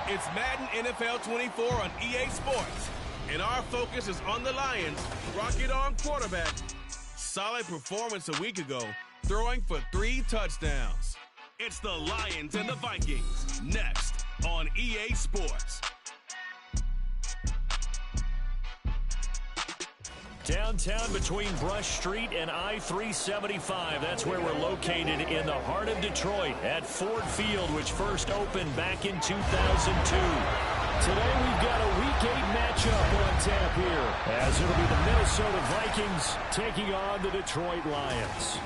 It's Madden NFL 24 on EA Sports. And our focus is on the Lions. Rocket on quarterback. Solid performance a week ago, throwing for 3 touchdowns. It's the Lions and the Vikings, next on EA Sports. Downtown between Brush Street and I-375. That's where we're located in the heart of Detroit at Ford Field, which first opened back in 2002. Today we've got a Week 8 matchup on tap here, as it'll be the Minnesota Vikings taking on the Detroit Lions.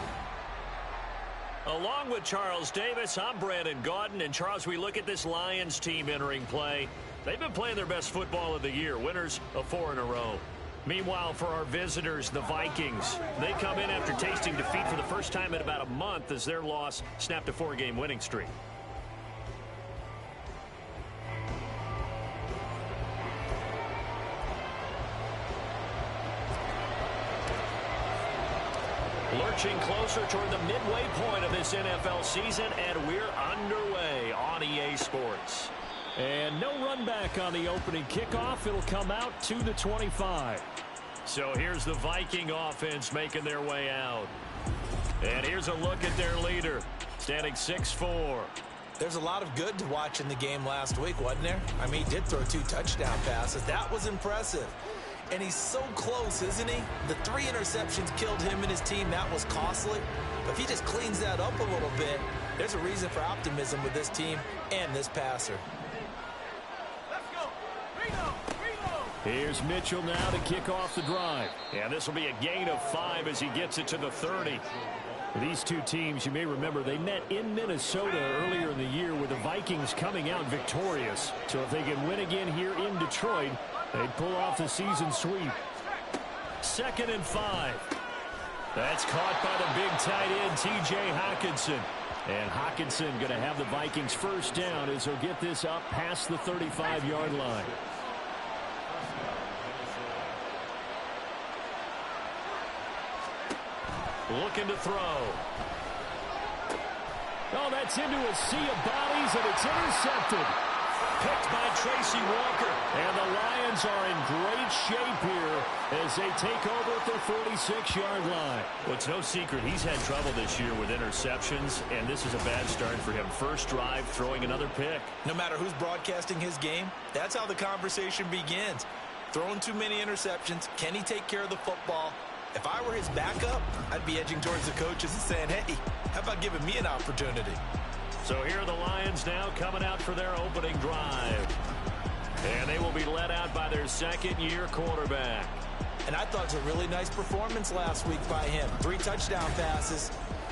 Along with Charles Davis, I'm Brandon Gaudin. And Charles, we look at this Lions team entering play. They've been playing their best football of the year, winners of 4 in a row. Meanwhile, for our visitors, the Vikings, they come in after tasting defeat for the first time in about a month as their loss snapped a 4-game winning streak. Lurching closer toward the midway point of this NFL season, and we're underway on EA Sports. And no run back on the opening kickoff. It'll come out to the 25. So here's the Viking offense making their way out. And here's a look at their leader, standing 6'4". There's a lot of good to watch in the game last week, wasn't there? I mean, he did throw 2 touchdown passes. That was impressive. And he's so close, isn't he? The 3 interceptions killed him and his team. That was costly. But if he just cleans that up a little bit, there's a reason for optimism with this team and this passer. Here's Mitchell now to kick off the drive. And this will be a gain of 5 as he gets it to the 30. These two teams, you may remember, they met in Minnesota earlier in the year with the Vikings coming out victorious. So if they can win again here in Detroit, they'd pull off the season sweep. 2nd and 5. That's caught by the big tight end, T.J. Hockenson. And Hockenson going to have the Vikings first down as they'll get this up past the 35-yard line. Looking to throw. Oh, that's into a sea of bodies, and it's intercepted. Picked by Tracy Walker. And the Lions are in great shape here as they take over at their 46-yard line. Well, it's no secret he's had trouble this year with interceptions, and this is a bad start for him. First drive, throwing another pick. No matter who's broadcasting his game, that's how the conversation begins. Throwing too many interceptions. Can he take care of the football? If I were his backup, I'd be edging towards the coaches and saying, hey, how about giving me an opportunity? So here are the Lions now coming out for their opening drive. And they will be led out by their second-year quarterback. And I thought it was a really nice performance last week by him. 3 touchdown passes.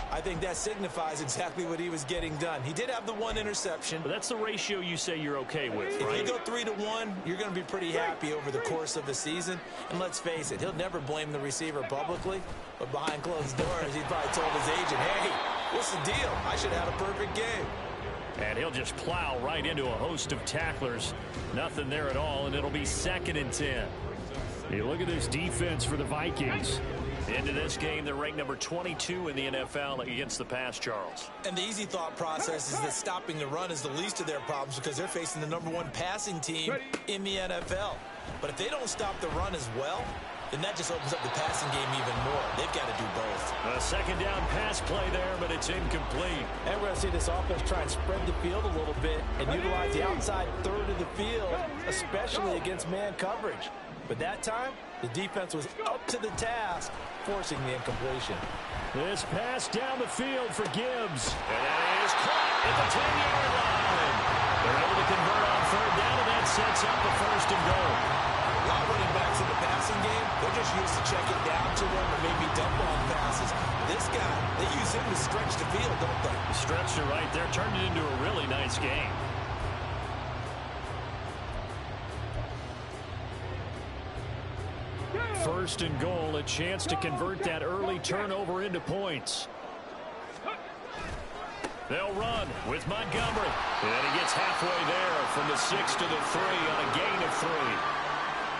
I think that signifies exactly what he was getting done. He did have the 1 interception. But that's the ratio you say you're okay with, right? If you go 3-to-1, you're going to be pretty happy over the course of the season. And let's face it, he'll never blame the receiver publicly. But behind closed doors, he probably told his agent, hey, what's the deal? I should have had a perfect game. And he'll just plow right into a host of tacklers. Nothing there at all, and it'll be 2nd and 10. Hey, look at this defense for the Vikings. Into this game, they're ranked number 22 in the NFL against the pass, Charles. And the easy thought process is that stopping the run is the least of their problems because they're facing the #1 passing team in the NFL. But if they don't stop the run as well, then that just opens up the passing game even more. They've got to do both. A 2nd down pass play there, but it's incomplete. And we're going to see this offense try and spread the field a little bit and utilize the outside third of the field, especially against man coverage. But that time, the defense was up to the task, forcing the incompletion. This pass down the field for Gibbs. And it is caught at the 10-yard line. They're able to convert on 3rd down, and that sets up the 1st and goal. A lot of running backs in the passing game, they're just used to check it down to them or maybe dump on passes. This guy, they use him to stretch the field, don't they? Stretched it right there, turned it into a really nice game. First and goal, a chance to convert that early turnover into points. They'll run with Montgomery. And he gets halfway there from the 6 to the 3 on a gain of 3.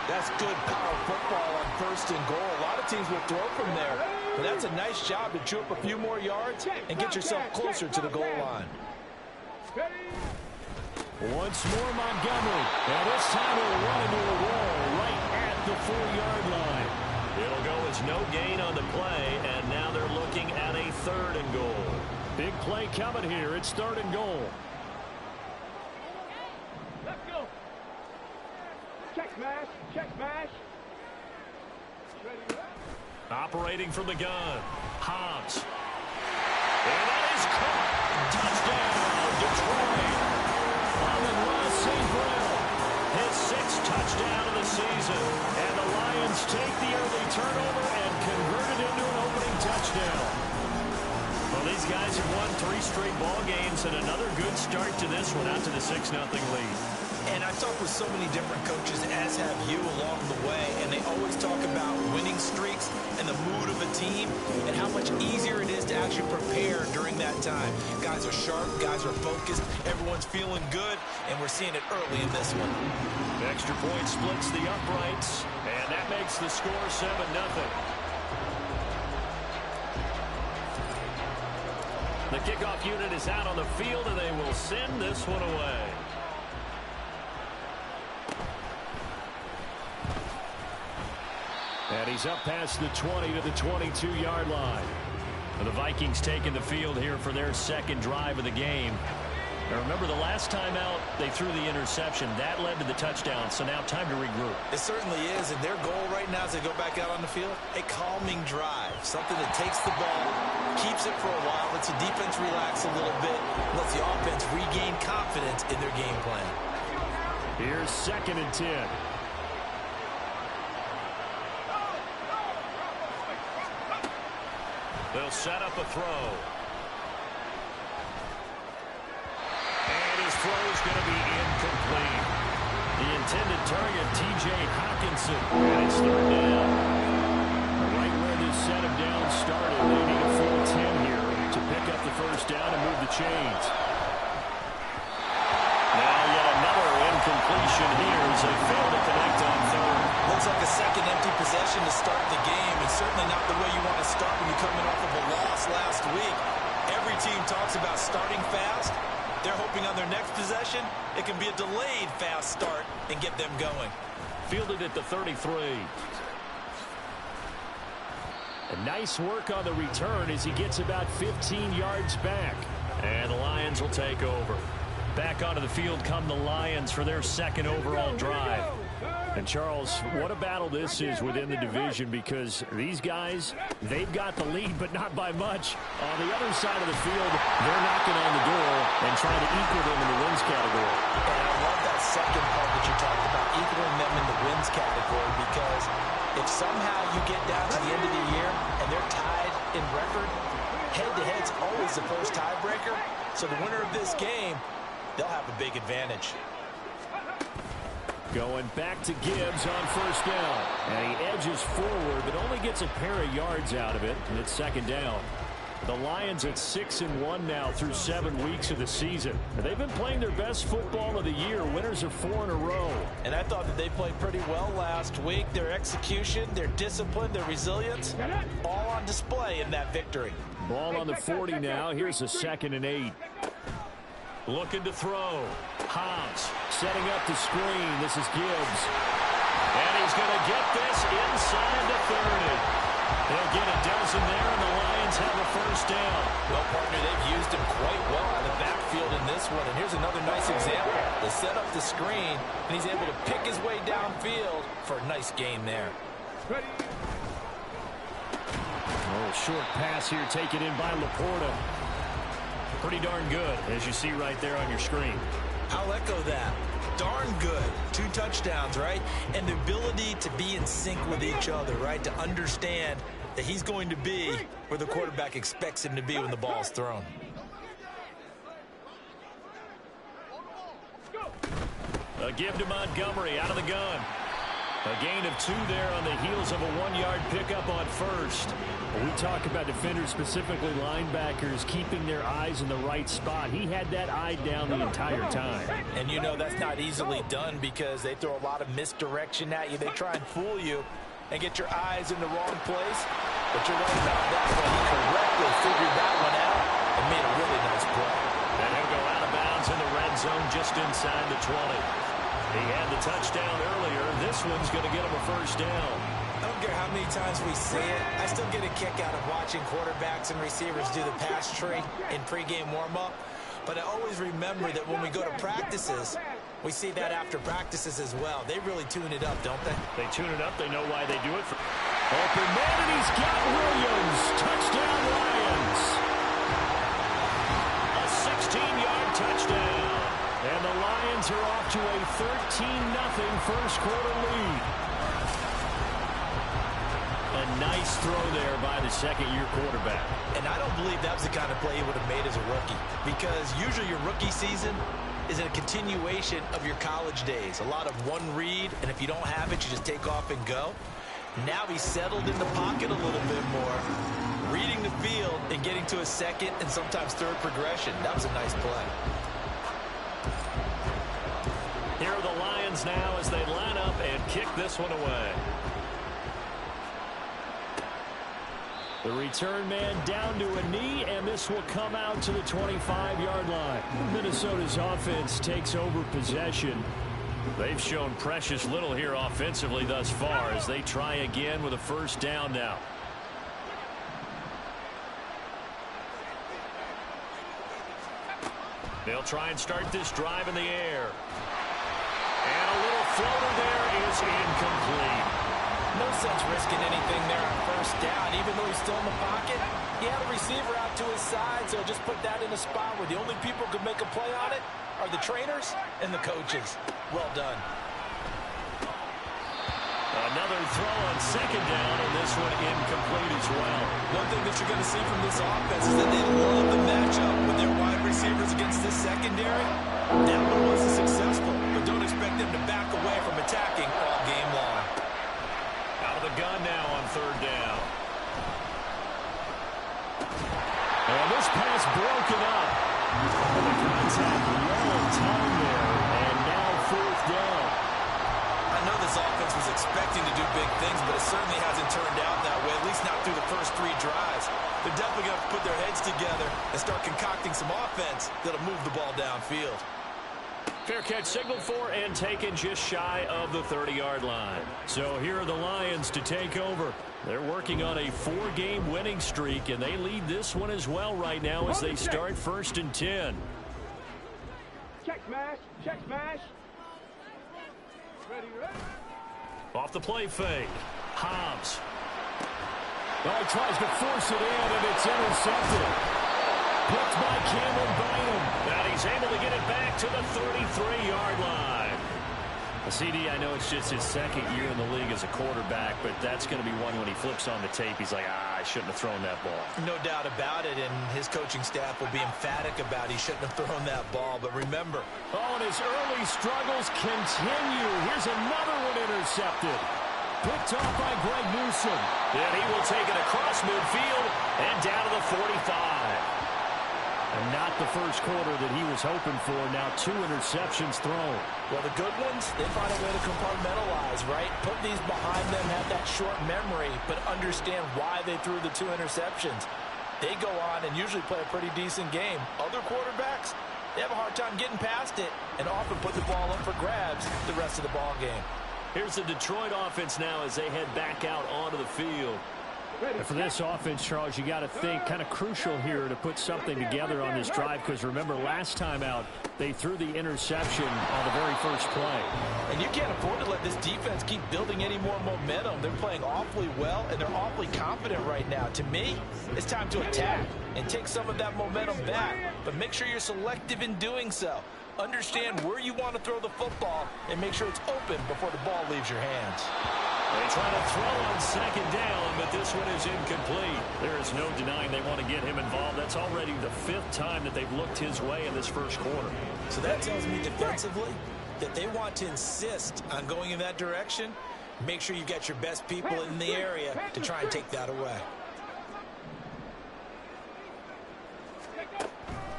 That's good power football on 1st and goal. A lot of teams will throw from there. But that's a nice job to chew up a few more yards and get yourself closer to the goal line. Once more Montgomery. And this time he'll run into a wall right at the 4-yard line. It'll go as no gain on the play, and now they're looking at a 3rd and goal. Big play coming here. It's 3rd and goal. Let's go. Check smash. Check smash. Operating from the gun. Hobbs. And that is caught. Touchdown, Detroit. Amon-Ra St. Brown. His 6th touchdown of the season. And the Lions take the early turnover and convert it into an opening touchdown. Well, these guys have won 3 straight ball games and another good start to this one out to the 6-0 lead. And I've talked with so many different coaches, as have you, along the way, and they always talk about winning streaks and the mood of a team and how much easier it is to actually prepare during that time. Guys are sharp, guys are focused, everyone's feeling good, and we're seeing it early in this one. The extra point splits the uprights, and that makes the score 7-0. The kickoff unit is out on the field, and they will send this one away. And he's up past the 20 to the 22-yard line. The Vikings taking the field here for their 2nd drive of the game. Now remember, the last time out, they threw the interception. That led to the touchdown, so now time to regroup. It certainly is, and their goal right now as they go back out on the field, a calming drive. Something that takes the ball, keeps it for a while, lets the defense relax a little bit, lets the offense regain confidence in their game plan. Here's 2nd and 10. They'll set up a throw. And his throw is going to be incomplete. The intended target, T.J. Hockenson. And it's 3rd down. Right where this set him down started, they need a full 10 here to pick up the 1st down and move the chains. Now yet another incompletion here as they fail to connect on 3rd. Looks like a 2nd empty possession to start the game, and certainly not the way you want to start when you're coming off of a loss last week. Every team talks about starting fast. They're hoping on their next possession, it can be a delayed fast start and get them going. Fielded at the 33. A nice work on the return as he gets about 15 yards back. And the Lions will take over. Back onto the field come the Lions for their 2nd overall drive. And Charles, what a battle this is within the division, because these guys, they've got the lead, but not by much. On the other side of the field, they're knocking on the door and trying to equal them in the wins category. And I love that second part that you talked about, equaling them in the wins category, because if somehow you get down to the end of the year and they're tied in record, head-to-head's always the first tiebreaker. So the winner of this game, they'll have a big advantage. Going back to Gibbs on 1st down. And he edges forward, but only gets a pair of yards out of it, and it's 2nd down. The Lions at 6-1 now through 7 weeks of the season. They've been playing their best football of the year. Winners of 4 in a row. And I thought that they played pretty well last week. Their execution, their discipline, their resilience, all on display in that victory. Ball on the 40 now. Here's a 2nd and 8. Looking to throw. Hobbs setting up the screen. This is Gibbs. And he's going to get this inside the 30. They'll get a dozen there, and the Lions have a 1st down. Well, partner, they've used him quite well out of the backfield in this one. And here's another nice example. They set up the screen, and he's able to pick his way downfield for a nice gain there. Oh, short pass here taken in by Laporta. Pretty darn good, as you see right there on your screen. I'll echo that. Darn good. 2 touchdowns, right? And the ability to be in sync with each other, right? To understand that he's going to be where the quarterback expects him to be when the ball's thrown. A give to Montgomery out of the gun. A gain of 2 there on the heels of a 1-yard pickup on 1st. We talk about defenders, specifically linebackers, keeping their eyes in the right spot. He had that eye down the entire time. And you know that's not easily done because they throw a lot of misdirection at you. They try and fool you and get your eyes in the wrong place. But you're right about that one. He correctly figured that one out and made a really nice play. And he'll go out of bounds in the red zone just inside the 20. He had the touchdown earlier. This one's going to get him a first down. I don't care how many times we see it. I still get a kick out of watching quarterbacks and receivers do the pass tree in pregame warm-up. But I always remember that when we go to practices, we see that after practices as well. They really tune it up, don't they? They tune it up. They know why they do it. Open man, and he's got Williams. Touchdown, Lions. A 16-yard touchdown. And the Lions are off to a 13-0 first quarter lead. A nice throw there by the second-year quarterback. And I don't believe that was the kind of play he would have made as a rookie, because usually your rookie season is a continuation of your college days. A lot of one read, and if you don't have it, you just take off and go. Now he's settled in the pocket a little bit more, reading the field and getting to a second and sometimes third progression. That was a nice play. Here are the Lions now as they line up and kick this one away. The return man down to a knee, and this will come out to the 25-yard line. Minnesota's offense takes over possession. They've shown precious little here offensively thus far as they try again with a first down now. They'll try and start this drive in the air. And a little floater there is incomplete. No sense risking anything there on first down, even though he's still in the pocket. He had a receiver out to his side, so just put that in a spot where the only people who could make a play on it are the trainers and the coaches. Well done. Another throw on second down, and this one incomplete as well. One thing that you're going to see from this offense is that they love the matchup with their wide receivers against this secondary. That one wasn't successful, but don't expect them to back away from attacking all game long. Out of the gun now on third down. And this pass broken up. The contact well timed there, and now fourth down. I know this offense was expecting to do big things, but it certainly hasn't turned out that way, at least not through the first three drives. They're definitely going to put their heads together and start concocting some offense that'll move the ball downfield. Fair catch signaled for and taken just shy of the 30-yard line. So here are the Lions to take over. They're working on a 4-game winning streak, and they lead this one as well right now as they start first and 10. Check smash. Check smash. Ready, ready. Off the play fake. Hobbs. Oh, he tries to force it in, and it's intercepted. Picked by Cameron Bynum. And he's able to get it back to the 33-yard line. CD, I know it's just his second year in the league as a quarterback, but that's going to be one when he flips on the tape. He's like, I shouldn't have thrown that ball. No doubt about it, and his coaching staff will be emphatic about he shouldn't have thrown that ball. But remember. Oh, and his early struggles continue. Here's another one intercepted. Picked off by Greg Newsom. And he will take it across midfield and down to the 45. And not the first quarter that he was hoping for. Now 2 interceptions thrown. Well, the good ones, they find a way to compartmentalize, right? Put these behind them, have that short memory, but understand why they threw the 2 interceptions. They go on and usually play a pretty decent game. Other quarterbacks, they have a hard time getting past it and often put the ball up for grabs the rest of the ball game. Here's the Detroit offense now as they head back out onto the field. And for this offense, Charles, you got to think kind of crucial here to put something together on this drive, because remember last time out they threw the interception on the very first play. And you can't afford to let this defense keep building any more momentum. They're playing awfully well, and they're awfully confident right now. To me, it's time to attack and take some of that momentum back, but make sure you're selective in doing so. Understand where you want to throw the football and make sure it's open before the ball leaves your hands. They try to throw on second down, but this one is incomplete. There is no denying they want to get him involved. That's already the 5th time that they've looked his way in this first quarter. So that tells me defensively that they want to insist on going in that direction. Make sure you get your best people in the area to try and take that away.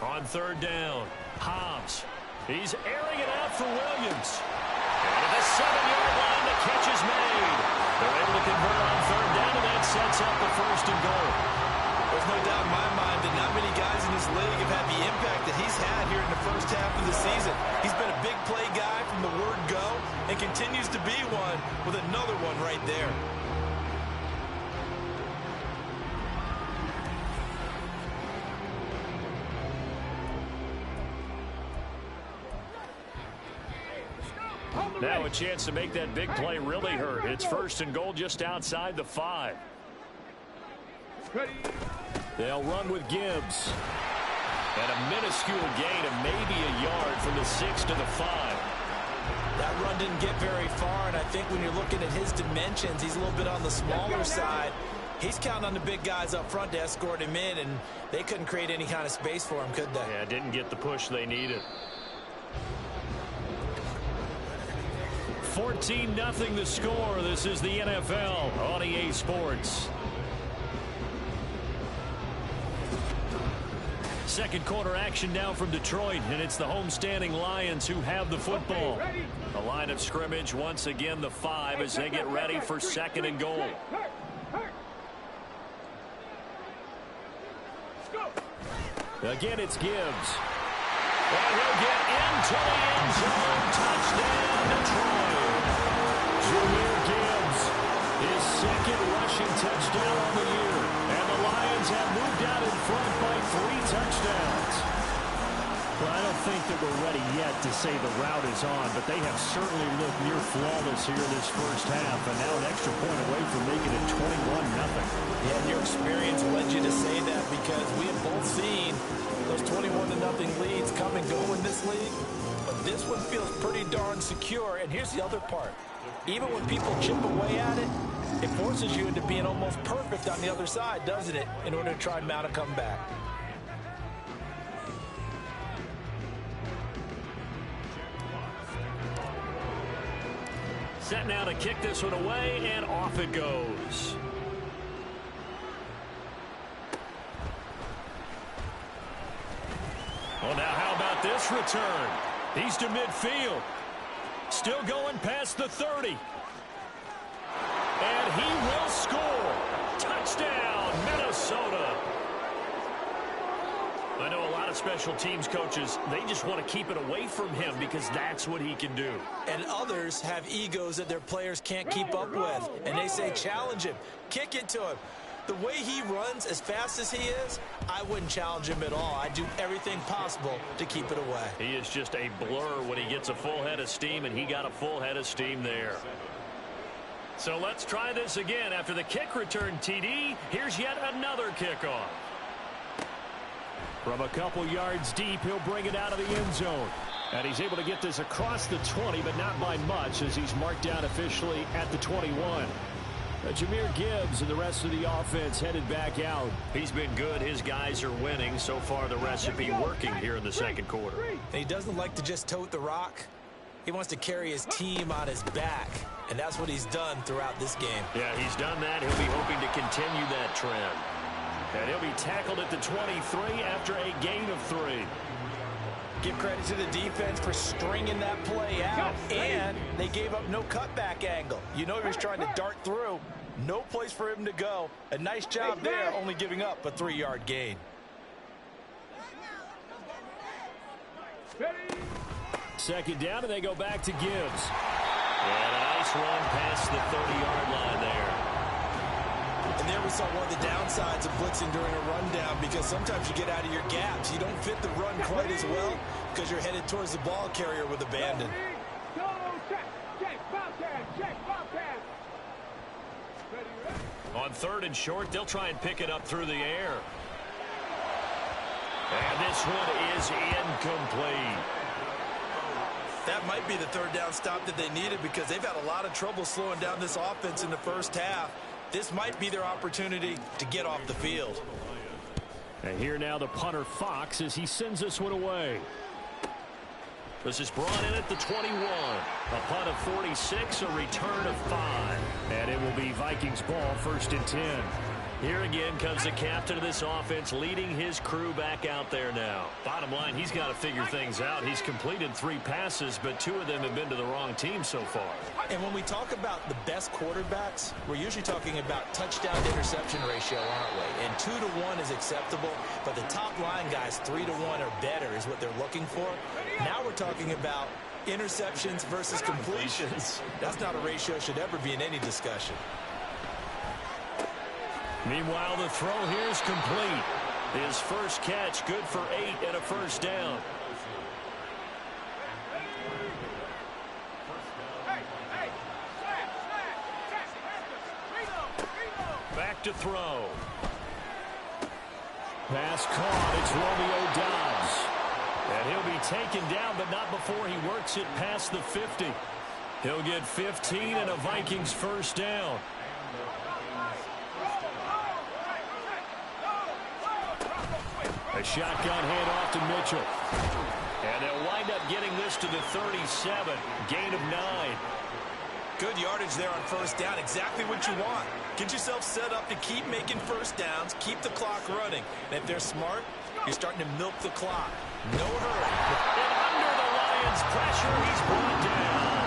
On third down, Hobbs. He's airing it out for Williams. And at the 7-yard line, the catch is made. They're able to convert on third down, and that sets up the 1st and goal. There's no doubt in my mind that not many guys in this league have had the impact that he's had here in the first half of the season. He's been a big play guy from the word go and continues to be one with another one right there. Now a chance to make that big play really hurt. It's 1st and goal just outside the 5. They'll run with Gibbs. And a minuscule gain of maybe a yard from the 6 to the 5. That run didn't get very far, and I think when you're looking at his dimensions, he's a little bit on the smaller side. He's counting on the big guys up front to escort him in, and they couldn't create any kind of space for him, could they? Yeah, didn't get the push they needed. 14-0 the score. This is the NFL on EA Sports. Second quarter action now from Detroit, and it's the homestanding Lions who have the football. The line of scrimmage once again the 5 as they get ready for 2nd and goal. Again, it's Gibbs. And he'll get into the end zone. Touchdown, Detroit. Jameer Gibbs, his 2nd rushing touchdown on the year. And the Lions have moved out in front by 3 touchdowns. Well, I don't think that we're ready yet to say the route is on, but they have certainly looked near flawless here this first half, and now an extra point away from making it 21-0. Yeah, and your experience led you to say that because we have both seen those 21-0 leads come and go in this league. But this one feels pretty darn secure. And here's the other part. Even when people chip away at it, it forces you into being almost perfect on the other side, doesn't it, in order to try and mount a comeback. Set now to kick this one away, and off it goes. Well, now how about this return? He's to midfield. Still going past the 30. And he will score. Touchdown, Minnesota. I know a lot of special teams coaches, they just want to keep it away from him because that's what he can do. And others have egos that their players can't keep up with. And they say, challenge him, kick it to him. The way he runs as fast as he is, I wouldn't challenge him at all. I'd do everything possible to keep it away. He is just a blur when he gets a full head of steam, and he got a full head of steam there. So let's try this again. After the kick return TD, here's yet another kickoff. From a couple yards deep, he'll bring it out of the end zone. And he's able to get this across the 20, but not by much as he's marked down officially at the 21. Jameer Gibbs and the rest of the offense headed back out. He's been good. His guys are winning. So far, the recipe working here in the second quarter. And he doesn't like to just tote the rock. He wants to carry his team on his back, and that's what he's done throughout this game. Yeah, he's done that. He'll be hoping to continue that trend. And he'll be tackled at the 23 after a gain of 3. Give credit to the defense for stringing that play out, and they gave up no cutback angle. You know he was trying to dart through. No place for him to go. A nice job there, only giving up a 3-yard gain. Second down, and they go back to Gibbs. And a nice run past the 30-yard line there. And there we saw one of the downsides of blitzing during a rundown, because sometimes you get out of your gaps. You don't fit the run quite as well because you're headed towards the ball carrier with abandon. On 3rd and short, they'll try and pick it up through the air. And this one is incomplete. That might be the 3rd down stop that they needed, because they've had a lot of trouble slowing down this offense in the first half. This might be their opportunity to get off the field. And here now the punter Fox as he sends this one away. This is brought in at the 21. A punt of 46, a return of 5. And it will be Vikings ball, 1st and 10. Here again comes the captain of this offense, leading his crew back out there now. Bottom line, he's got to figure things out. He's completed 3 passes, but 2 of them have been to the wrong team so far. And when we talk about the best quarterbacks, we're usually talking about touchdown to interception ratio, aren't we? And 2 to 1 is acceptable, but the top line guys 3 to 1 or better is what they're looking for. Now we're talking about interceptions versus completions. That's not a ratio should ever be in any discussion. Meanwhile, the throw here is complete. His first catch, good for 8 and a first down. Back to throw. Pass caught. It's Romeo Doubs. And he'll be taken down, but not before he works it past the 50. He'll get 15 and a Vikings first down. A shotgun handoff to Mitchell. And they'll wind up getting this to the 37. Gain of 9. Good yardage there on first down. Exactly what you want. Get yourself set up to keep making first downs. Keep the clock running. And if they're smart, you're starting to milk the clock. No hurry. And under the Lions' pressure, he's brought down.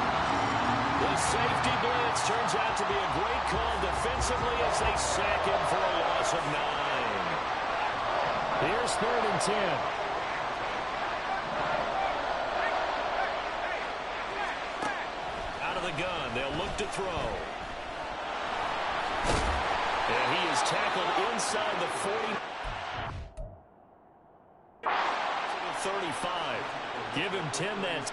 The safety blitz turns out to be a great call defensively as they sack him for a loss of 9. Here's 3rd and 10. Out of the gun, they'll look to throw. And he is tackled inside the 40. 35. Give him 10 then.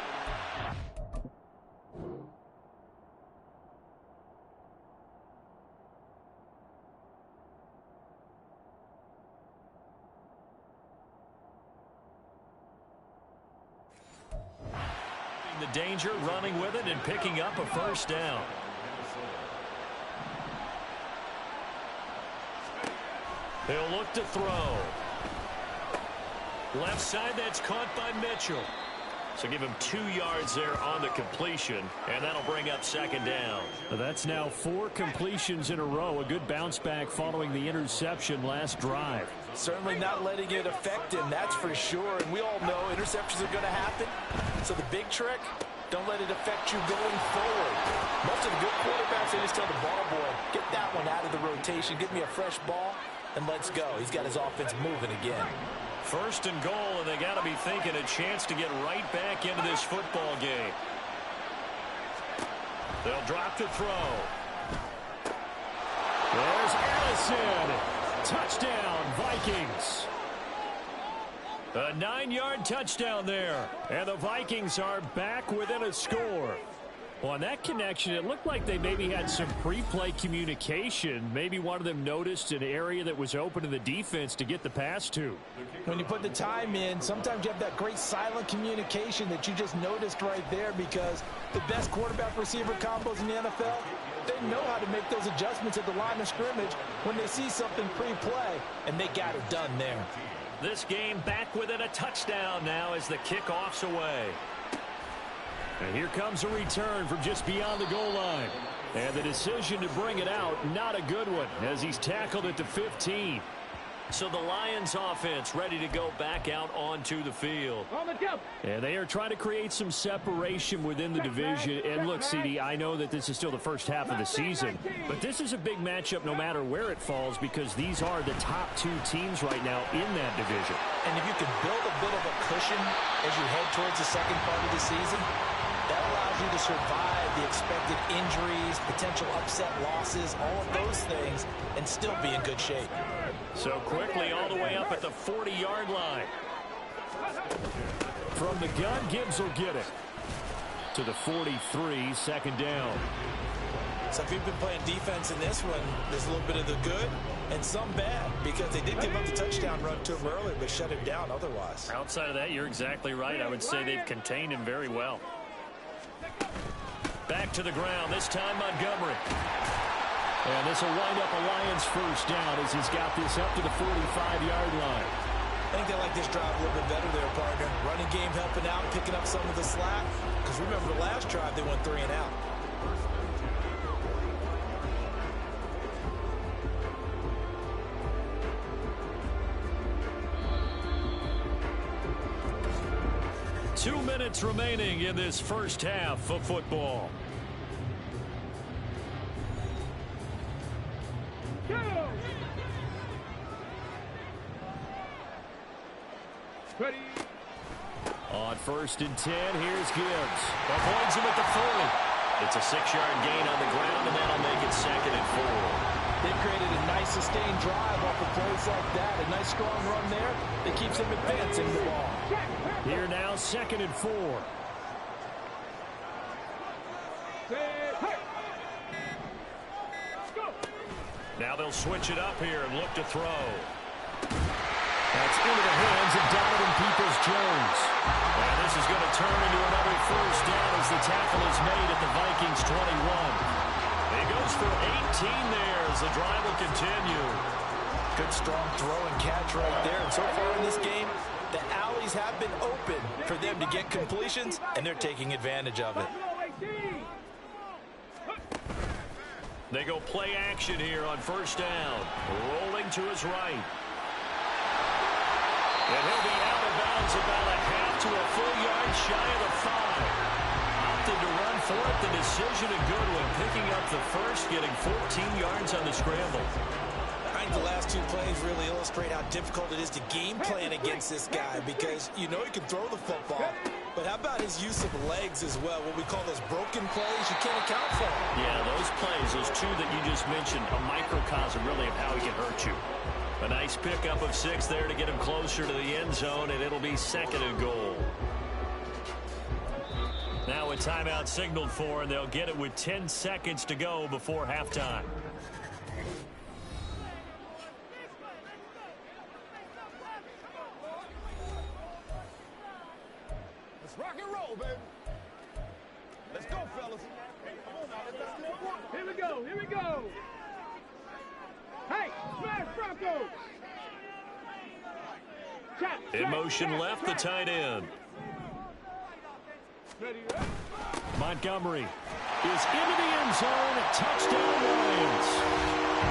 The danger, running with it and picking up a first down. They'll look to throw. Left side, that's caught by Mitchell. So give him 2 yards there on the completion, and that'll bring up 2nd down. That's now 4 completions in a row. A good bounce back following the interception last drive. Certainly not letting it affect him, that's for sure. And we all know interceptions are going to happen. So the big trick, don't let it affect you going forward. Most of the good quarterbacks, they just tell the ball boy, get that one out of the rotation, give me a fresh ball, and let's go. He's got his offense moving again. 1st and goal, and they got to be thinking a chance to get right back into this football game. They'll drop to throw. There's Allison. Touchdown, Vikings. A 9-yard touchdown there. And the Vikings are back within a score. Well, on that connection, it looked like they maybe had some pre-play communication. Maybe one of them noticed an area that was open to the defense to get the pass to. When you put the time in, sometimes you have that great silent communication that you just noticed right there, because the best quarterback-receiver combos in the NFL, they know how to make those adjustments at the line of scrimmage when they see something pre-play, and they got it done there. This game back within a touchdown now as the kickoff's away. And here comes a return from just beyond the goal line. And the decision to bring it out, not a good one, as he's tackled at the 15. So the Lions offense ready to go back out onto the field. And they are trying to create some separation within the division. And look, CD, I know that this is still the first half of the season, but this is a big matchup no matter where it falls, because these are the top 2 teams right now in that division. And if you can build a bit of a cushion as you head towards the second part of the season, that allows you to survive the expected injuries, potential upset losses, all of those things, and still be in good shape. So quickly all the way up at the 40-yard line. From the gun, Gibbs will get it. To the 43, 2nd down. So if you've been playing defense in this one, there's a little bit of the good and some bad, because they did give up the touchdown run to him earlier, but shut him down otherwise. Outside of that, you're exactly right. I would say they've contained him very well. Back to the ground, this time Montgomery. And this will wind up a Lions first down as he's got this up to the 45-yard line. I think they like this drive a little bit better there, partner. Running game helping out, picking up some of the slack. Because remember the last drive, they went 3 and out. 2 minutes remaining in this first half of football. Go! Ready. On 1st and 10, here's Gibbs. Avoids him at the 40. It's a 6-yard gain on the ground, and that'll make it 2nd and 4. They've created a nice sustained drive off of plays like that. A nice strong run there that keeps them advancing the ball. Here now, 2nd and 4. Now they'll switch it up here and look to throw. That's into the hands of Donovan Peoples-Jones. And this is going to turn into another first down as the tackle is made at the Vikings 21. He goes for 18 there as the drive will continue. Good strong throw and catch right there. And so far in this game, the alleys have been open for them to get completions, and they're taking advantage of it. They go play action here on 1st down. Rolling to his right. And he'll be out of bounds about a half to a full yard shy of the 5. Opted to run for it. The decision a good one. Picking up the first, getting 14 yards on the scramble. I think the last 2 plays really illustrate how difficult it is to game plan against this guy, because you know he can throw the football. But how about his use of legs as well? What we call those broken plays, you can't account for them. Yeah, those plays, those 2 that you just mentioned, a microcosm really of how he can hurt you. A nice pickup of 6 there to get him closer to the end zone, and it'll be 2nd and goal. Now a timeout signaled for, and they'll get it with 10 seconds to go before halftime. Let's rock and roll, baby. Let's go, fellas. Here we go. Here we go. Hey, smash Broncos! In motion left, the tight end. Montgomery is into the end zone. Touchdown, Lions.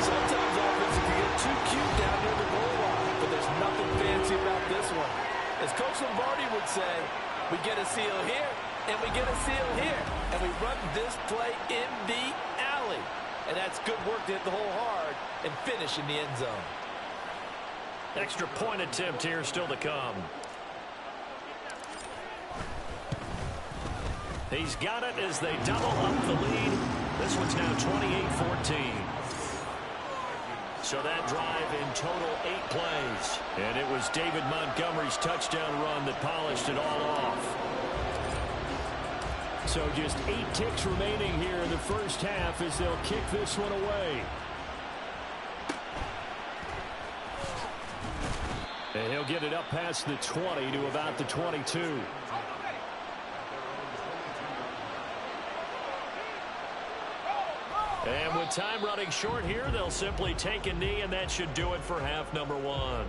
Sometimes offense can get too cute down near the goal line, but there's nothing fancy about this one. As Coach Lombardi would say, we get a seal here, and we get a seal here, and we run this play in the alley. And that's good work to hit the hole hard and finish in the end zone. Extra point attempt here still to come. He's got it as they double up the lead. This one's now 28-14. So that drive in total 8 plays. And it was David Montgomery's touchdown run that polished it all off. So just 8 ticks remaining here in the first half as they'll kick this one away. And he'll get it up past the 20 to about the 22. And with time running short here, they'll simply take a knee, and that should do it for half number 1.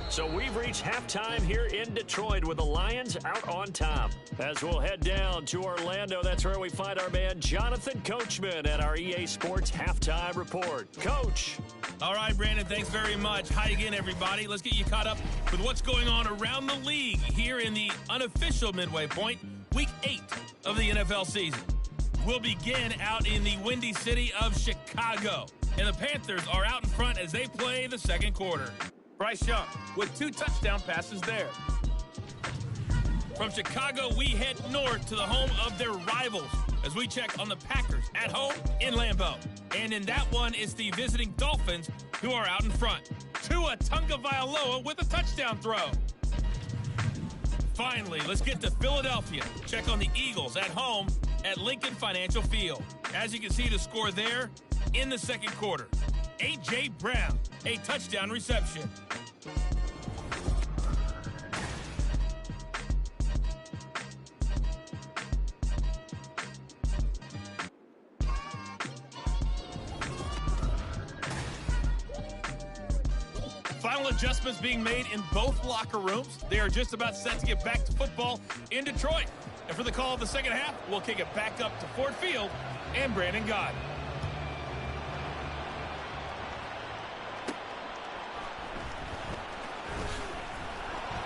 So we've reached halftime here in Detroit with the Lions out on top. As we'll head down to Orlando, that's where we find our man Jonathan Coachman at our EA Sports Halftime Report. Coach. All right, Brandon, thanks very much. Hi again, everybody. Let's get you caught up with what's going on around the league here in the unofficial midway point, Week 8 of the NFL season. We'll begin out in the windy city of Chicago, and the Panthers are out in front as they play the second quarter. Bryce Young with 2 touchdown passes there. From Chicago, we head north to the home of their rivals as we check on the Packers at home in Lambeau. And in that one, it's the visiting Dolphins who are out in front. Tua Tagovailoa with a touchdown throw. Finally, let's get to Philadelphia. Check on the Eagles at home at Lincoln Financial Field. As you can see, the score there in the second quarter. A.J. Brown, a touchdown reception. Final adjustments being made in both locker rooms. They are just about set to get back to football in Detroit. And for the call of the second half, we'll kick it back up to Ford Field and Brandon Gott.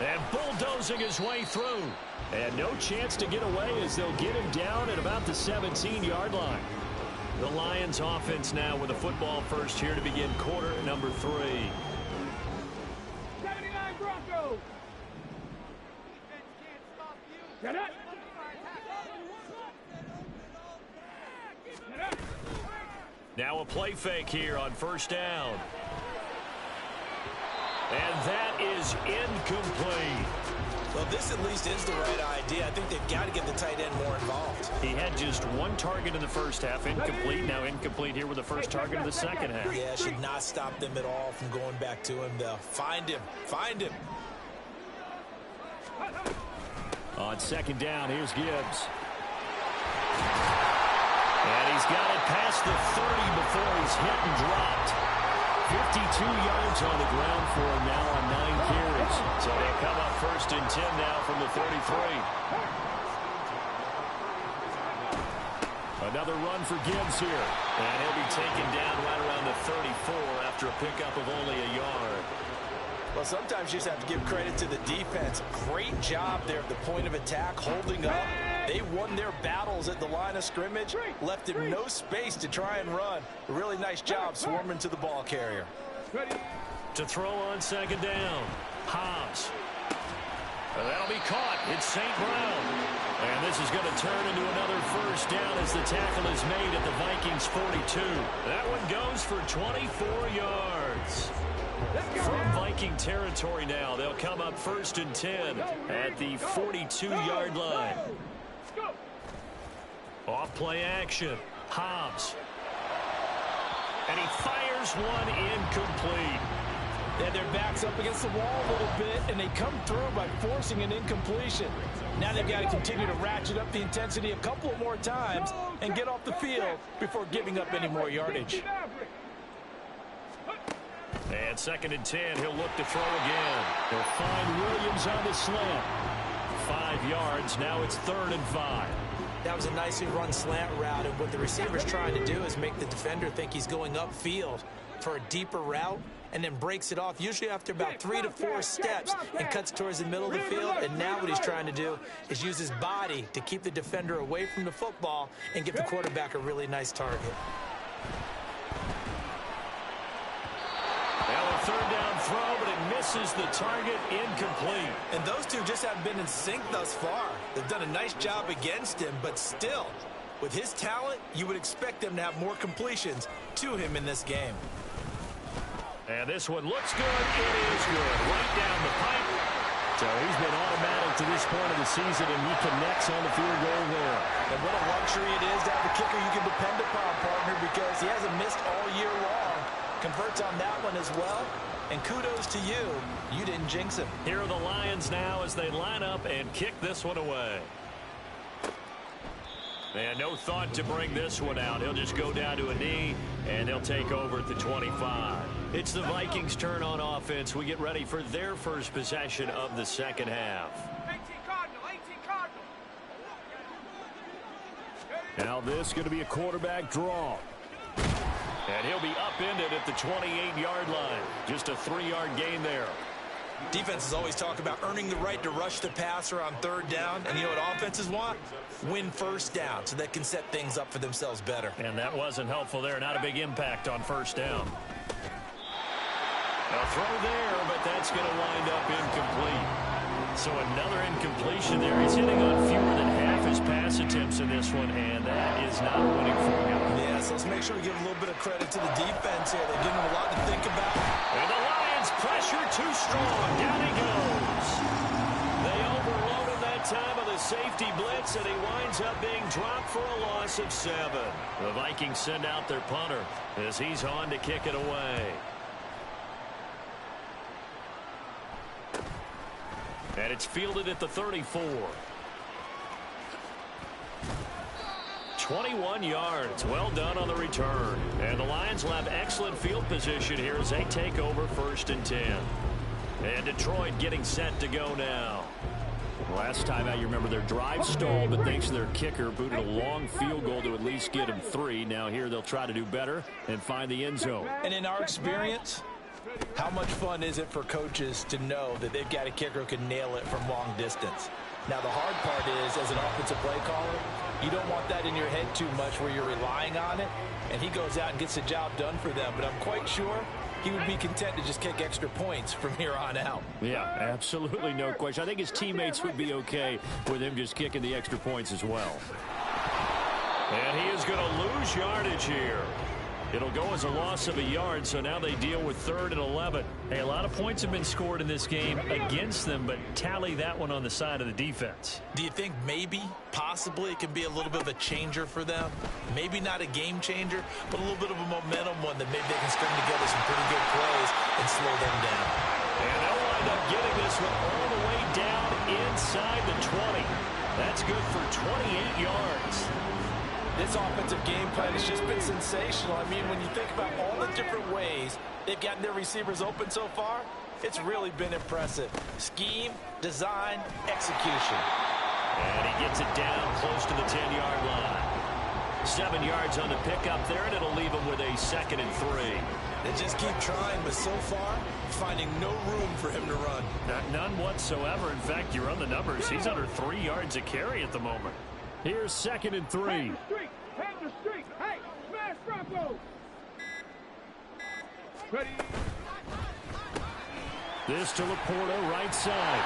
And bulldozing his way through. And no chance to get away as they'll get him down at about the 17-yard line. The Lions offense now with a football first here to begin quarter number 3. 79 Broncos. Get it. Now a play fake here on first down. And that is incomplete. Well, this at least is the right idea. I think they've got to get the tight end more involved. He had just one target in the first half, incomplete. Now incomplete here with the first target of the second half. Yeah, should not stop them at all from going back to him. They'll find him. Find him. On second down, here's Gibbs. And he's got it past the 30 before he's hit and dropped. 52 yards on the ground for him now on 9 carries. So they come up first and 10 now from the 33. Another run for Gibbs here. And he'll be taken down right around the 34 after a pickup of only a yard. Well, sometimes you just have to give credit to the defense. Great job there at the point of attack, holding up. They won their battles at the line of scrimmage, left him no space to try and run. A really nice job swarming to the ball carrier. To throw on second down, Hobbs. That'll be caught. It's St. Brown. And this is going to turn into another first down as the tackle is made at the Vikings 42. That one goes for 24 yards. From Viking territory now, they'll come up first and 10 at the 42-yard line. Off play action, Hobbs. And he fires one incomplete. Yeah, their back's up against the wall a little bit, and they come through by forcing an incompletion. Now they've got to continue to ratchet up the intensity a couple more times and get off the field before giving up any more yardage. And second and 10, he'll look to throw again. He'll find Williams on the slant. 5 yards, now it's 3rd and 5. That was a nicely run slant route, and what the receiver's trying to do is make the defender think he's going upfield for a deeper route, and then breaks it off, usually after about 3 to 4 steps, and cuts towards the middle of the field. And now what he's trying to do is use his body to keep the defender away from the football and give the quarterback a really nice target. Now a 3rd down throw, but it misses the target, incomplete. And those two just haven't been in sync thus far. They've done a nice job against him, but still, with his talent, you would expect them to have more completions to him in this game. And this one looks good. It is good. Right down the pipe. So he's been automatic to this point of the season, and he connects on the field goal there. And what a luxury it is to have a kicker you can depend upon, partner, because he hasn't missed all year long. Converts on that one as well. And kudos to you. You didn't jinx him. Here are the Lions now as they line up and kick this one away. And no thought to bring this one out. He'll just go down to a knee, and he'll take over at the 25. It's the Vikings' turn on offense. We get ready for their first possession of the second half. 18 Cardinal, 18 Cardinal. Now this is going to be a quarterback draw. And he'll be upended at the 28-yard line. Just a 3-yard gain there. Defenses always talk about earning the right to rush the passer on 3rd down. And you know what offenses want? Win first down so they can set things up for themselves better. And that wasn't helpful there. Not a big impact on first down. A throw there, but that's going to wind up incomplete. So another incompletion there. He's hitting on fewer than half his pass attempts in this one, and that is not winning for him. Yeah, so let's make sure we give a little bit of credit to the defense here. They're giving him a lot to think about. And the Lions pressure too strong. Down he goes. They overload him that time of the safety blitz, and he winds up being dropped for a loss of 7. The Vikings send out their punter as he's on to kick it away. And it's fielded at the 34. 21 yards. Well done on the return. And the Lions will have excellent field position here as they take over 1st and 10. And Detroit getting set to go now. Last time out, you remember their drive stalled, but thanks to their kicker, booted a long field goal to at least get them 3. Now here they'll try to do better and find the end zone. And in our experience, How much fun is it for coaches to know that they've got a kicker who can nail it from long distance? Now, the hard part is, as an offensive play caller, you don't want that in your head too much where you're relying on it, and he goes out and gets the job done for them. But I'm quite sure he would be content to just kick extra points from here on out. Yeah, absolutely no question. I think his teammates would be okay with him just kicking the extra points as well. And he is going to lose yardage here. It'll go as a loss of a yard, so now they deal with 3rd and 11. Hey, a lot of points have been scored in this game against them, but tally that one on the side of the defense. Do you think maybe, possibly, it can be a little bit of a changer for them? Maybe not a game changer, but a little bit of a momentum one that maybe they can string together some pretty good plays and slow them down. And they'll wind up getting this one all the way down inside the 20. That's good for 28 yards. This offensive game plan has just been sensational. I mean, when you think about all the different ways they've gotten their receivers open so far, it's really been impressive. Scheme, design, execution. And he gets it down close to the 10-yard line. 7 yards on the pickup there, and it'll leave him with a 2nd and 3. They just keep trying, but so far, finding no room for him to run. None whatsoever. In fact, you run the numbers. He's under 3 yards a carry at the moment. Here's 2nd and 3. Hang the streak. Hey, smash Bronco. Ready. This to Laporta, right side.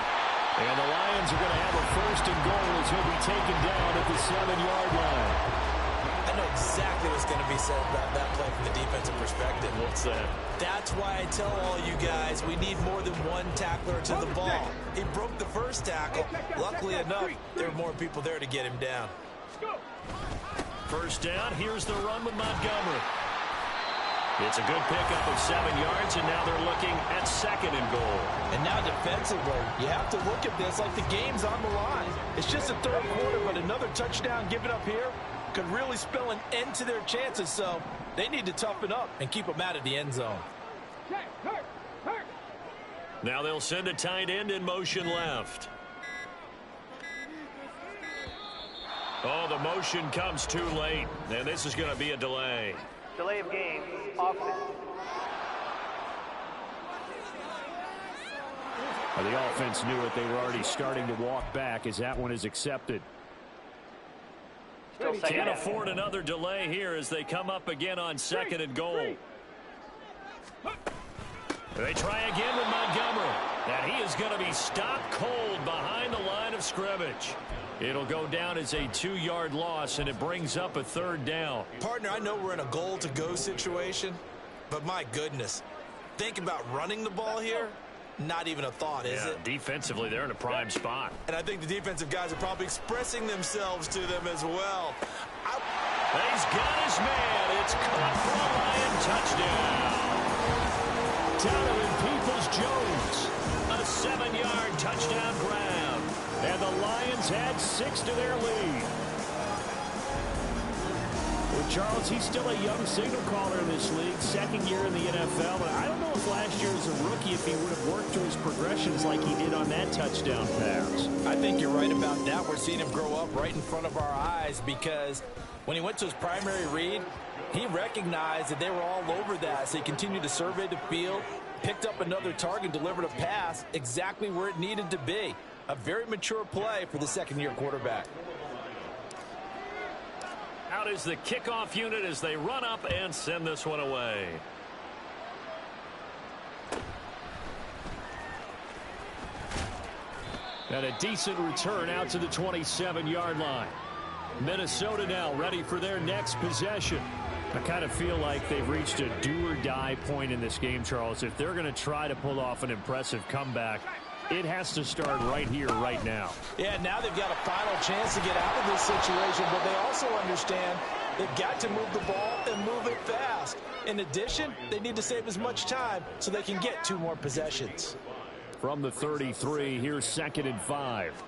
And the Lions are going to have a 1st and goal as he'll be taken down at the 7-yard line. I know exactly what's going to be said about that play from the defensive perspective. What's that? That's why I tell all you guys we need more than one tackler to the ball. He broke the first tackle. Luckily enough, there were more people there to get him down. 1st down. Here's the run with Montgomery. It's a good pickup of 7 yards, and now they're looking at 2nd and goal. And now defensively, you have to look at this like the game's on the line. It's just the 3rd quarter, but another touchdown given up here could really spell an end to their chances, so they need to toughen up and keep them out of the end zone. Now they'll send a tight end in motion left. Oh, the motion comes too late, and this is going to be a delay. Delay of game, offense. The offense knew it. They were already starting to walk back as that one is accepted. Can't afford another delay here as they come up again on 2nd and goal. They try again with Montgomery. And he is going to be stopped cold behind the line of scrimmage. It'll go down as a 2-yard loss, and it brings up a 3rd down. Partner, I know we're in a goal-to-go situation, but my goodness, think about running the ball here. Not even a thought, is it? Defensively, they're in a prime spot. And I think the defensive guys are probably expressing themselves to them as well. He's got his man. It's caught for a Lion touchdown. Donovan Peoples-Jones, a 7-yard touchdown grab. And the Lions add 6 to their lead. Well, Charles, he's still a young signal caller in this league, 2nd year in the NFL. But I don't know if last year as a rookie, if he would have worked to his progressions like he did on that touchdown pass. I think you're right about that. We're seeing him grow up right in front of our eyes because when he went to his primary read, he recognized that they were all over that. So he continued to survey the field, picked up another target, delivered a pass exactly where it needed to be. A very mature play for the 2nd-year quarterback. Out is the kickoff unit as they run up and send this one away. And a decent return out to the 27-yard line. Minnesota now ready for their next possession. I kind of feel like they've reached a do-or-die point in this game, Charles. If they're going to try to pull off an impressive comeback, it has to start right here, right now. Yeah, now they've got a final chance to get out of this situation, but they also understand they've got to move the ball and move it fast. In addition, they need to save as much time so they can get 2 more possessions. From the 33, here's 2nd and 5.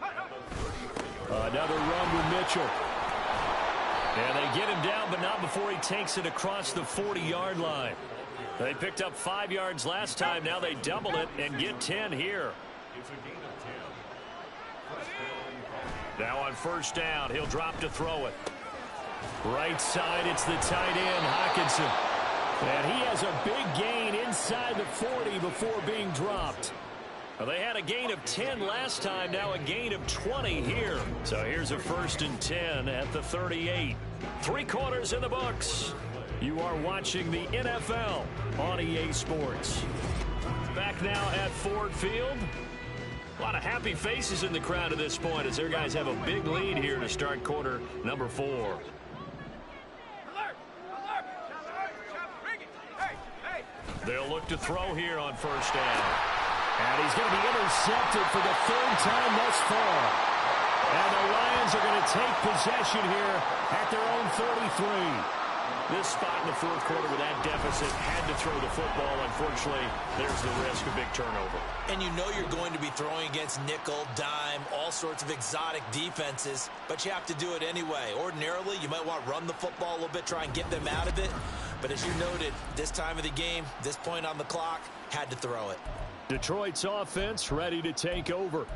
Another run with Mitchell. And they get him down, but not before he takes it across the 40-yard line. They picked up 5 yards last time. Now they double it and get 10 here. Now on 1st down, he'll drop to throw it. Right side, it's the tight end, Hockenson. And he has a big gain inside the 40 before being dropped. Well, they had a gain of 10 last time, now a gain of 20 here. So here's a 1st and 10 at the 38. 3 quarters in the books. You are watching the NFL on EA Sports. Back now at Ford Field. A lot of happy faces in the crowd at this point as their guys have a big lead here to start quarter number 4. They'll look to throw here on 1st down. And he's going to be intercepted for the 3rd time thus far. And the Lions are going to take possession here at their own 33. This spot in the 4th quarter with that deficit had to throw the football. Unfortunately, there's the risk of big turnover. And you know you're going to be throwing against nickel, dime, all sorts of exotic defenses, but you have to do it anyway. Ordinarily, you might want to run the football a little bit, try and get them out of it. But as you noted, this time of the game, this point on the clock, had to throw it. Detroit's offense ready to take over.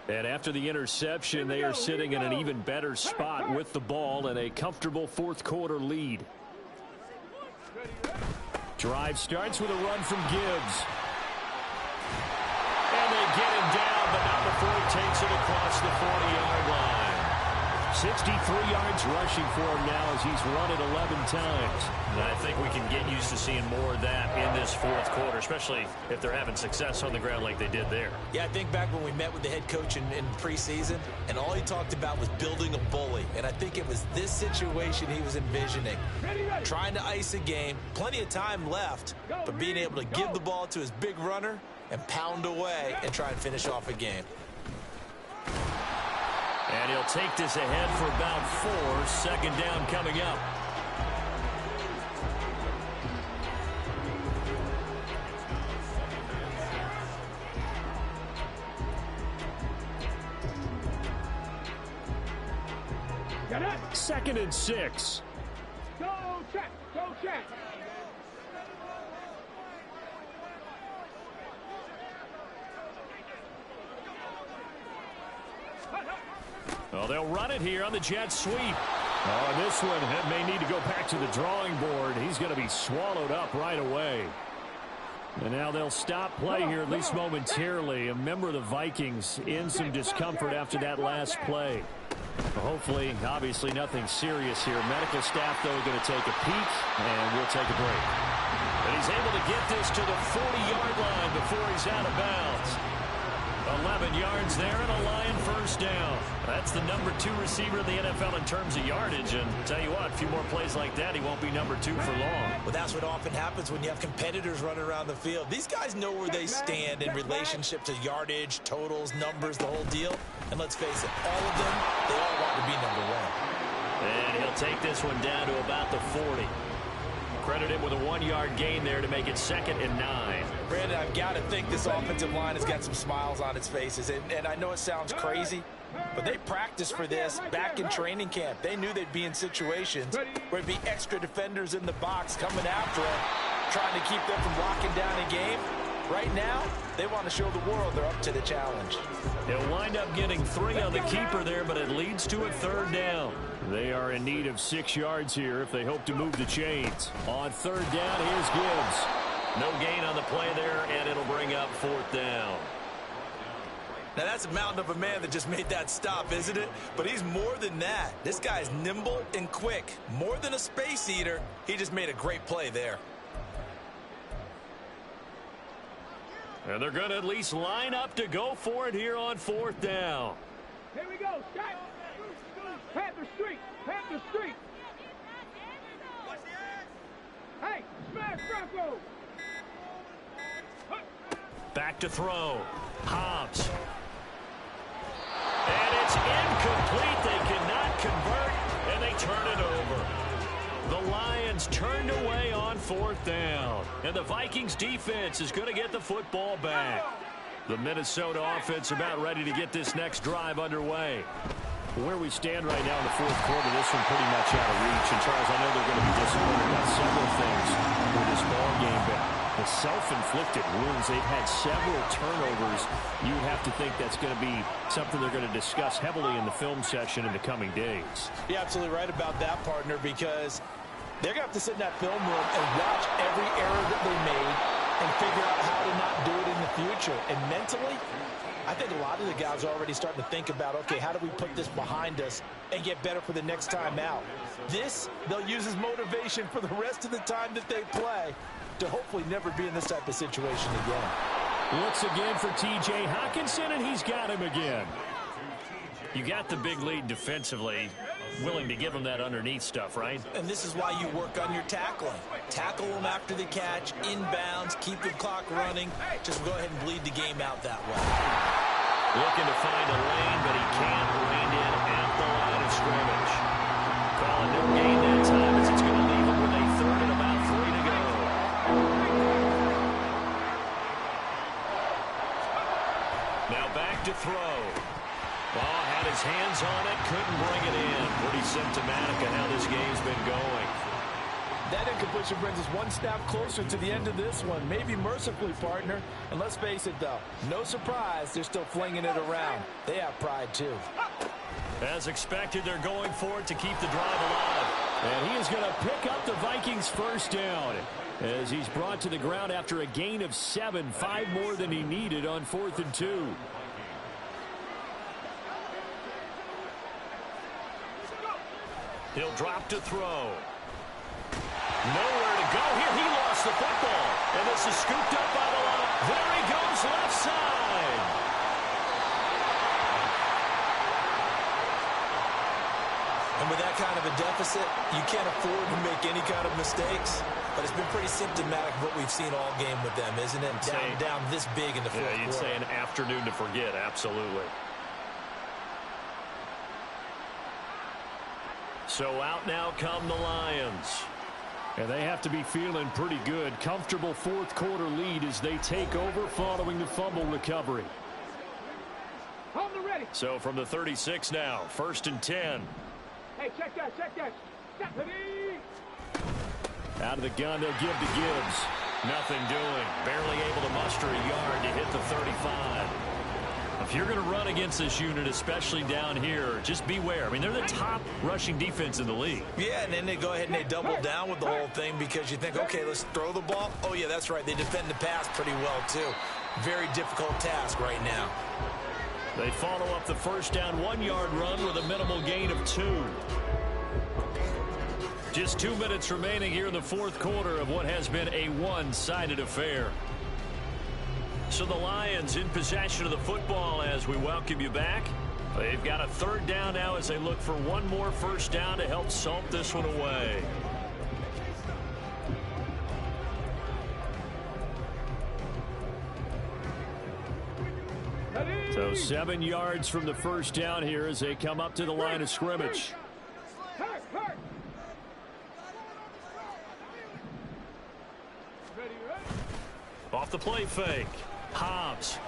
And after the interception, they are sitting in an even better spot with the ball and a comfortable 4th quarter lead. Drive starts with a run from Gibbs. And they get him down, but not before he takes it across the 40-yard line. 63 yards rushing for him now as he's run it 11 times. And I think we can get used to seeing more of that in this 4th quarter, especially if they're having success on the ground like they did there. Yeah, I think back when we met with the head coach in preseason, and all he talked about was building a bully. And I think it was this situation he was envisioning. Trying to ice a game, plenty of time left, but being able to give the ball to his big runner and pound away and try and finish off a game. And he'll take this ahead for about 4. 2nd down coming up. Got it. 2nd and 6. Go check. Go check. Well, they'll run it here on the jet sweep. Oh, this one may need to go back to the drawing board. He's going to be swallowed up right away. And now they'll stop play here, at least momentarily. A member of the Vikings in some discomfort after that last play. Hopefully, obviously, nothing serious here. Medical staff, though, going to take a peek, and we'll take a break. And he's able to get this to the 40-yard line before he's out of bounds. 11 yards there and a Lion 1st down. That's the number 2 receiver in the NFL in terms of yardage. And tell you what, a few more plays like that, he won't be number 2 for long. Well, that's what often happens when you have competitors running around the field. These guys know where they stand in relationship to yardage, totals, numbers, the whole deal. And let's face it, all of them, they all want to be number 1. And he'll take this one down to about the 40. Credit him with a 1-yard gain there to make it 2nd and 9. Brandon, I've got to think this offensive line has got some smiles on its faces. And I know it sounds crazy, but they practiced for this back in training camp. They knew they'd be in situations where there'd be extra defenders in the box coming after them, trying to keep them from locking down a game. Right now, they want to show the world they're up to the challenge. He'll wind up getting 3 on the keeper there, but it leads to a 3rd down. They are in need of 6 yards here if they hope to move the chains. On 3rd down, here's Gibbs. No gain on the play there, and it'll bring up 4th down. Now, that's a mountain of a man that just made that stop, isn't it? But he's more than that. This guy's nimble and quick. More than a space eater, he just made a great play there. And they're going to at least line up to go for it here on 4th down. Here we go. Scott. Panther Street. Panther Street. Hey, smash Bronco. Back to throw. Hobbs. And it's incomplete. They cannot convert, and they turn it over. The Lions turned away on 4th down. And the Vikings defense is going to get the football back. The Minnesota offense about ready to get this next drive underway. Where we stand right now in the 4th quarter, this one pretty much out of reach. And, Charles, I know they're going to be disappointed about several things for this ball game, but the self-inflicted wounds, they've had several turnovers. You would have to think that's going to be something they're going to discuss heavily in the film session in the coming days. You're absolutely right about that, partner, because They're going to have to sit in that film room and watch every error that they made and figure out how to not do it in the future. And mentally, I think a lot of the guys are already starting to think about, okay, how do we put this behind us and get better for the next time out? This, they'll use as motivation for the rest of the time that they play to hopefully never be in this type of situation again. Looks again for T.J. Hawkinson, and he's got him again. You got the big lead defensively, willing to give them that underneath stuff, right? And this is why you work on your tackling. Tackle them after the catch, inbounds, keep the clock running. Just go ahead and bleed the game out that way. Looking to find a lane, but he can't rein in at the line of scrimmage. Calling no gain that time as it's going to leave him with a third and about 3 to go. Now back to throw. Ball had his hands on it, couldn't bring it in. Pretty symptomatic of how this game's been going. That incompletion brings us one snap closer to the end of this one. Maybe mercifully, partner. And let's face it, though, no surprise, they're still flinging it around. They have pride, too. As expected, they're going for it to keep the drive alive. And he is going to pick up the Vikings first down as he's brought to the ground after a gain of 7, 5 more than he needed on 4th and 2. He'll drop to throw. Nowhere to go here. He lost the football. And this is scooped up by the line. There he goes, left side. And with that kind of a deficit, you can't afford to make any kind of mistakes. But it's been pretty symptomatic of what we've seen all game with them, isn't it? Down this big in the fourth quarter. You'd say an afternoon to forget, absolutely. So out now come the Lions. And they have to be feeling pretty good. Comfortable fourth quarter lead as they take over following the fumble recovery. So from the 36 now, 1st and 10. Hey, check that, check that. Ready? Out of the gun, they'll give to Gibbs. Nothing doing. Barely able to muster a yard to hit the 35. If you're going to run against this unit, especially down here, just beware. I mean, they're the top rushing defense in the league. Yeah, and then they go ahead and they double down with the whole thing because you think, okay, let's throw the ball. Oh, yeah, that's right. They defend the pass pretty well, too. Very difficult task right now. They follow up the first down 1-yard run with a minimal gain of 2. Just 2 minutes remaining here in the fourth quarter of what has been a one-sided affair. So the Lions in possession of the football as we welcome you back. They've got a 3rd down now as they look for one more first down to help salt this one away. So 7 yards from the first down here as they come up to the line of scrimmage. Off the play fake. Hobbs.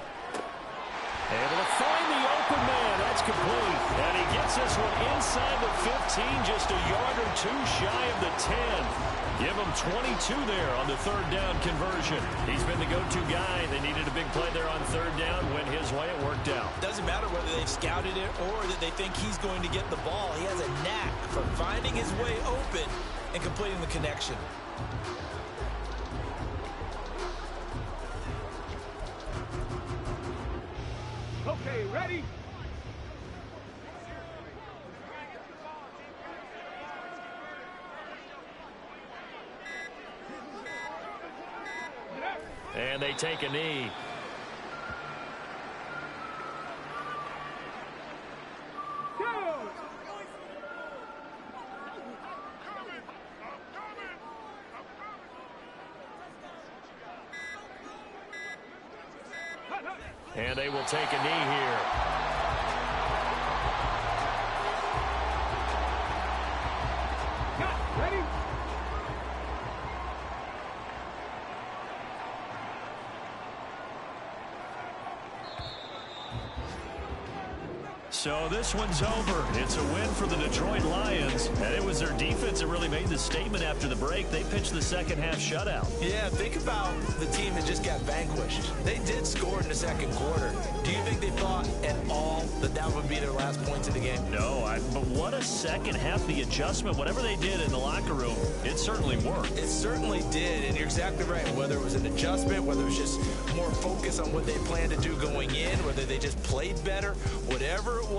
Able to find the open man. That's complete. And he gets this one inside the 15, just a yard or 2 shy of the 10. Give him 22 there on the 3rd down conversion. He's been the go-to guy. They needed a big play there on 3rd down. Went his way. It worked out. Doesn't matter whether they've scouted it or that they think he's going to get the ball. He has a knack for finding his way open and completing the connection. Okay, ready? And they take a knee. And they will take a knee here. Ready? So this one's over. It's a win for the Detroit Lions, and it was their defense that really made the statement after the break. They pitched the second half shutout. Yeah, think about the team that just got vanquished. They did score in the second quarter. Do you think they thought at all that that would be their last points in the game? No, but what a second half. The adjustment, whatever they did in the locker room, it certainly worked. It certainly did, and you're exactly right. Whether it was an adjustment, whether it was just more focus on what they planned to do going in, whether they just played better, whatever it was.